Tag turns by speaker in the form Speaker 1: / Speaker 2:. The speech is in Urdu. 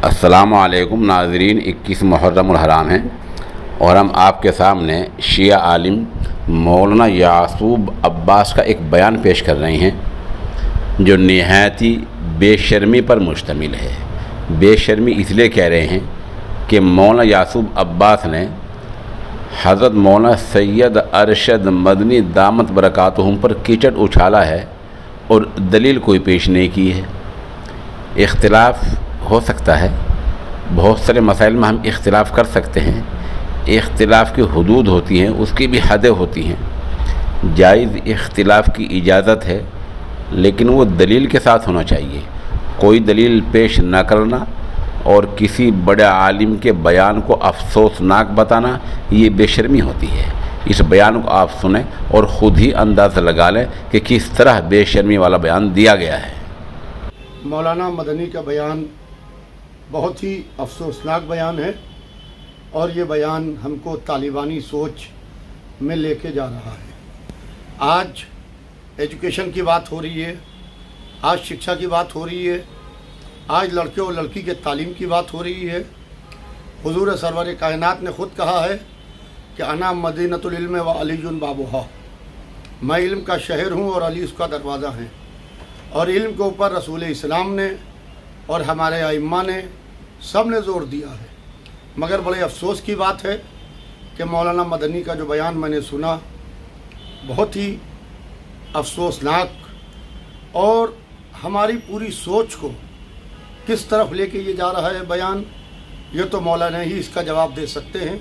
Speaker 1: السلام علیکم ناظرین، 21 محرم الحرام ہیں اور ہم آپ کے سامنے شیعہ عالم مولانا یعقوب عباس کا ایک بیان پیش کر رہے ہیں جو نہایتی بے شرمی پر مشتمل ہے۔ بے شرمی اس لیے کہہ رہے ہیں کہ مولانا یعقوب عباس نے حضرت مولانا سید ارشد مدنی دامت برکاتہم پر کیچڑ اچھالا ہے اور دلیل کوئی پیش نہیں کی ہے۔ اختلاف ہو سکتا ہے، بہت سارے مسائل میں ہم اختلاف کر سکتے ہیں، اختلاف کی حدود ہوتی ہیں، اس کی بھی حدیں ہوتی ہیں۔ جائز اختلاف کی اجازت ہے لیکن وہ دلیل کے ساتھ ہونا چاہیے۔ کوئی دلیل پیش نہ کرنا اور کسی بڑے عالم کے بیان کو افسوسناک بتانا، یہ بے شرمی ہوتی ہے۔ اس بیان کو آپ سنیں اور خود ہی اندازہ لگا لیں کہ کس طرح بے شرمی والا بیان دیا گیا ہے۔
Speaker 2: مولانا مدنی کا بیان بہت ہی افسوسناک بیان ہے اور یہ بیان ہم کو طالبانی سوچ میں لے کے جا رہا ہے۔ آج ایجوکیشن کی بات ہو رہی ہے، آج شکشا کی بات ہو رہی ہے، آج لڑکے اور لڑکی کے تعلیم کی بات ہو رہی ہے۔ حضور سرور کائنات نے خود کہا ہے کہ انا مدینۃ العلم و علی بابھا، میں علم کا شہر ہوں اور علی اس کا دروازہ ہے۔ اور علم کے اوپر رسول اسلام نے اور ہمارے ائمہ نے سب نے زور دیا ہے، مگر بڑے افسوس کی بات ہے کہ مولانا مدنی کا جو بیان میں نے سنا بہت ہی افسوسناک اور ہماری پوری سوچ کو کس طرف لے کے یہ جا رہا ہے بیان، یہ تو مولانا ہی اس کا جواب دے سکتے ہیں۔